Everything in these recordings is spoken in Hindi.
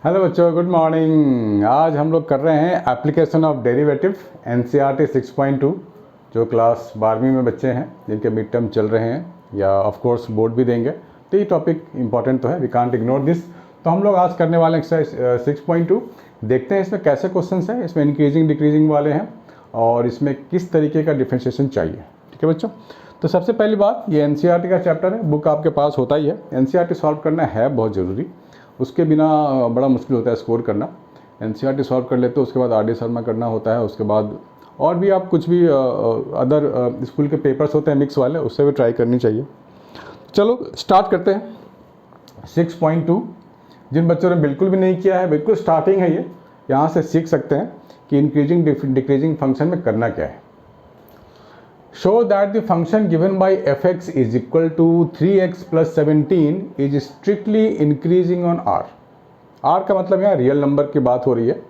हेलो बच्चों, गुड मॉर्निंग। आज हम लोग कर रहे हैं एप्लीकेशन ऑफ डेरिवेटिव एनसीईआरटी 6.2 जो क्लास 12वीं में बच्चे हैं जिनके मिड टर्म चल रहे हैं या ऑफ कोर्स बोर्ड भी देंगे, तो ये टॉपिक इंपॉर्टेंट तो है, वी कांट इग्नोर दिस। तो हम लोग आज करने वाले एक्सरसाइज 6.2 देखते हैं इसमें कैसे क्वेश्चंस हैं, इसमें इंक्रीजिंग डिक्रीजिंग वाले हैं और इसमें किस तरीके का डिफ्रेंशिएशन चाहिए। ठीक है बच्चों, तो सबसे पहली बात, ये एनसीईआरटी का चैप्टर है, बुक आपके पास होता ही है। एनसीईआरटी सॉल्व करना है बहुत ज़रूरी, उसके बिना बड़ा मुश्किल होता है स्कोर करना। एनसीईआरटी सॉल्व कर लेते हो, उसके बाद आरडी शर्मा करना होता है, उसके बाद और भी आप कुछ भी अदर स्कूल के पेपर्स होते हैं मिक्स वाले, उससे भी ट्राई करनी चाहिए। चलो स्टार्ट करते हैं 6.2। जिन बच्चों ने बिल्कुल भी नहीं किया है, बिल्कुल स्टार्टिंग है ये, यहाँ से सीख सकते हैं कि इंक्रीजिंग डिक्रीजिंग फंक्शन में करना क्या है। Show that the function given by fx is equal to 3x plus 17 is strictly increasing on r। r का मतलब यहाँ रियल नंबर की बात हो रही है।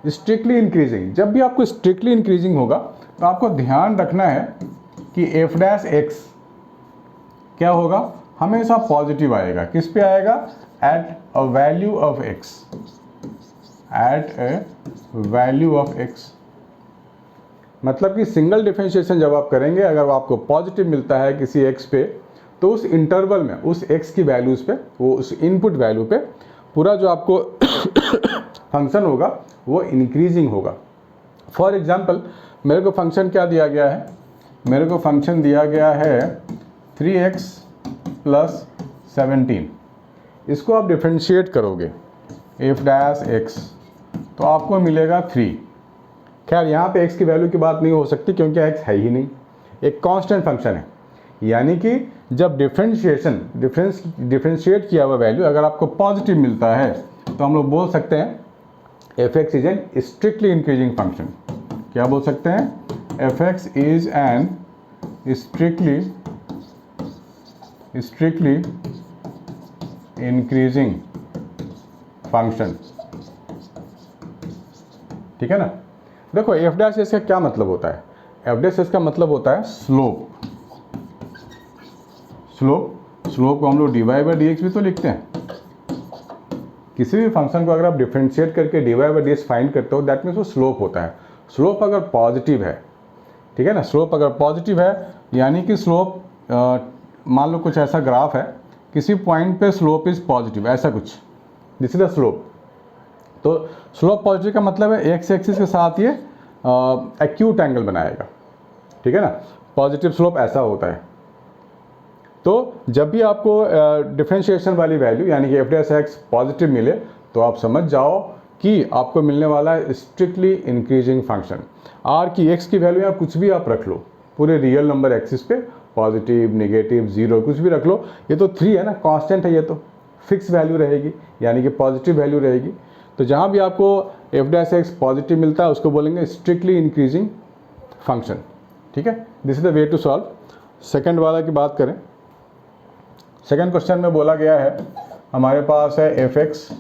स्ट्रिक्टली इंक्रीजिंग, जब भी आपको स्ट्रिक्टली इंक्रीजिंग होगा तो आपको ध्यान रखना है कि f डैश x क्या होगा, हमेशा पॉजिटिव आएगा। किस पे आएगा? At a value of x, at a value of x। मतलब कि सिंगल डिफरेंशिएशन जब आप करेंगे, अगर आपको पॉजिटिव मिलता है किसी x पे, तो उस इंटरवल में उस x की वैल्यूज़ पे, वो उस इनपुट वैल्यू पे पूरा जो आपको फंक्शन होगा वो इंक्रीजिंग होगा। फॉर एग्जांपल मेरे को फंक्शन क्या दिया गया है? मेरे को फंक्शन दिया गया है 3x प्लस 17। इसको आप डिफरेंशिएट करोगे f डैश x, तो आपको मिलेगा 3। खैर यहाँ पे x की वैल्यू की बात नहीं हो सकती क्योंकि x है ही नहीं, एक कांस्टेंट फंक्शन है। यानी कि जब डिफरेंशिएट किया हुआ वैल्यू अगर आपको पॉजिटिव मिलता है तो हम लोग बोल सकते हैं f(x) is an strictly increasing function. क्या बोल सकते हैं? f(x) is an strictly increasing function. ठीक है ना। देखो f डैश एस का क्या मतलब होता है? f डैश एस का मतलब होता है स्लोप। स्लोप को हम लोग dy बाई डी एक्स भी तो लिखते हैं। किसी भी फंक्शन को अगर आप डिफरेंशिएट करके dy by D x find करते हो, दैट मीन्स वो स्लोप होता है। स्लोप अगर पॉजिटिव है, ठीक है ना, स्लोप अगर पॉजिटिव है यानी कि स्लोप, मान लो कुछ ऐसा ग्राफ है, किसी पॉइंट पे स्लोप इज पॉजिटिव, ऐसा कुछ, दिस इज द स्लोप। तो स्लोप पॉजिटिव का मतलब है एक्स एक्सिस के साथ ये एक्यूट एंगल बनाएगा। ठीक है ना, पॉजिटिव स्लोप ऐसा होता है। तो जब भी आपको डिफरेंशिएशन वाली वैल्यू यानी कि f डैश x पॉजिटिव मिले तो आप समझ जाओ कि आपको मिलने वाला है स्ट्रिक्टली इंक्रीजिंग फंक्शन। r की x की वैल्यू या कुछ भी आप रख लो, पूरे रियल नंबर एक्सिस पे, पॉजिटिव नेगेटिव जीरो कुछ भी रख लो। ये तो 3 है ना, कांस्टेंट है, ये तो फिक्स वैल्यू रहेगी यानी कि पॉजिटिव वैल्यू रहेगी। तो जहाँ भी आपको f डैश x पॉजिटिव मिलता है उसको बोलेंगे स्ट्रिक्टली इंक्रीजिंग फंक्शन। ठीक है, this is the way to solve. Second वाला की बात करें, सेकंड क्वेश्चन में बोला गया है हमारे पास है f(x)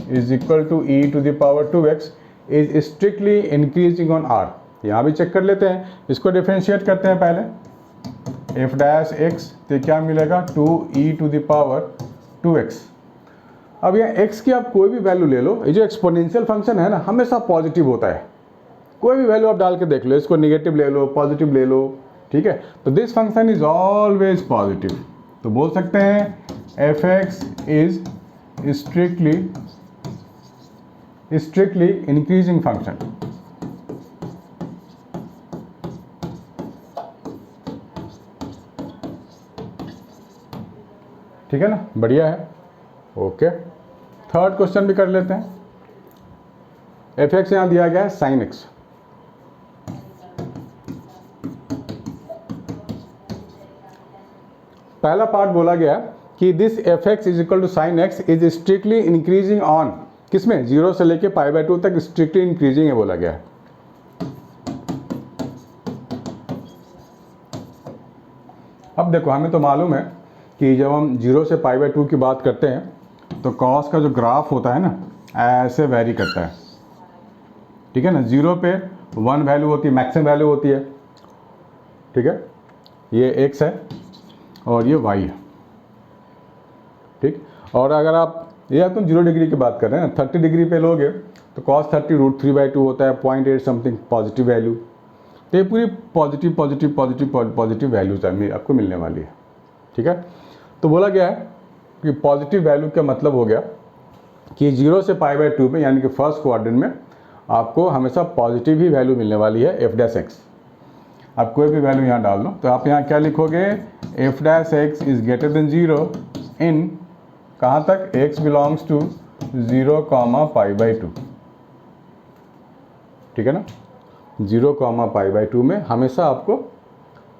is equal to e to the power 2x is strictly increasing on r। यहाँ भी चेक कर लेते हैं, इसको डिफरेंशिएट करते हैं पहले। f डैश x तो क्या मिलेगा? 2e to the power 2x। अब यहाँ x की आप कोई भी वैल्यू ले लो, ये जो एक्सपोनेंशियल फंक्शन है ना, हमेशा पॉजिटिव होता है। कोई भी वैल्यू आप डाल के देख लो, इसको नेगेटिव ले लो, पॉजिटिव ले लो, ठीक है। तो this function is always positive. तो बोल सकते हैं f(x) is strictly increasing function. ठीक है ना, बढ़िया है। ओके, थर्ड क्वेश्चन भी कर लेते हैं। f(x) यहाँ दिया गया है sin x। पहला पार्ट बोला गया कि this f(x) is equal to sine x is strictly increasing on, किसमें? 0 से लेके π/2 तक स्ट्रिक्टली इंक्रीजिंग है बोला गया है। अब देखो, हमें तो मालूम है कि जब हम 0 से π/2 की बात करते हैं तो कॉस का जो ग्राफ होता है ना, ऐसे वैरी करता है। ठीक है ना, 0 पे 1 वैल्यू होती है, मैक्सिमम वैल्यू होती है। ठीक है, ये x है और ये y है। ठीक, और अगर आप ये आप तुम 0 डिग्री की बात कर रहे हैं ना, 30 डिग्री पे लोगे तो cos 30 √3/2 होता है, 0.8 समथिंग पॉजिटिव वैल्यू। तो ये पूरी positive positive positive positive values आपको मिलने वाली है, ठीक है। तो बोला गया है कि पॉजिटिव वैल्यू का मतलब हो गया कि 0 से π/2 में यानी कि फर्स्ट क्वाड्रेंट में आपको हमेशा पॉजिटिव ही वैल्यू मिलने वाली है f'(x). आप कोई भी वैल्यू यहाँ डाल लो, तो आप यहाँ क्या लिखोगे, f'(x) इज ग्रेटर देन 0 इन कहाँ तक, x बिलोंग्स टू 0, π/2, ठीक है ना। 0, π/2 में हमेशा आपको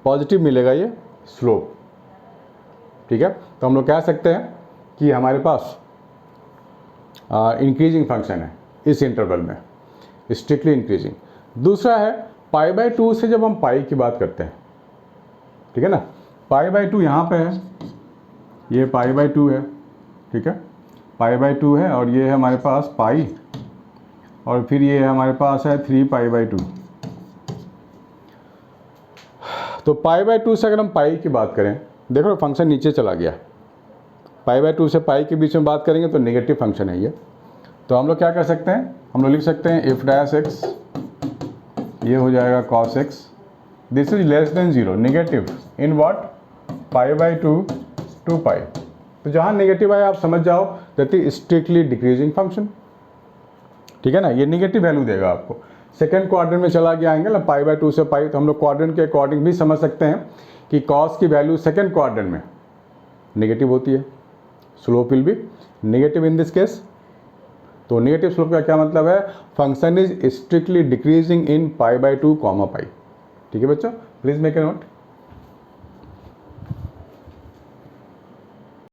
पॉजिटिव मिलेगा ये स्लोप, ठीक है। तो हम लोग कह सकते हैं कि हमारे पास इंक्रीजिंग फंक्शन है इस इंटरवल में, स्ट्रिक्टली इंक्रीजिंग। दूसरा है π/2 से जब हम पाई की बात करते हैं, ठीक है ना, π/2 यहाँ पे है, ये π/2 है, ठीक है, π/2 है, और ये है हमारे पास पाई, और फिर ये हमारे पास है 3π/2। तो π/2 से अगर हम पाई की बात करें, देखो फंक्शन नीचे चला गया, π/2 से पाई के बीच में बात करेंगे तो नेगेटिव फंक्शन है ये। तो हम लोग क्या कर सकते हैं, हम लोग लिख सकते हैं f'(x), ये हो जाएगा cos x, this is less than 0, negative in what, π/2 to pi. तो जहाँ नेगेटिव आए आप समझ जाओ that is strictly decreasing function, ठीक है ना। ये नेगेटिव वैल्यू देगा आपको। सेकेंड क्वाड्रेंट में चला गया आएंगे ना π/2 से पाई, तो हम लोग क्वाड्रेंट के अकॉर्डिंग भी समझ सकते हैं कि cos की वैल्यू सेकेंड क्वाड्रेंट में नेगेटिव होती है, slope will be negative in this case. तो नेगेटिव स्लोप का क्या मतलब है, function is strictly decreasing in π/2, pi. ठीक है बच्चों, प्लीज मेक ए नोट।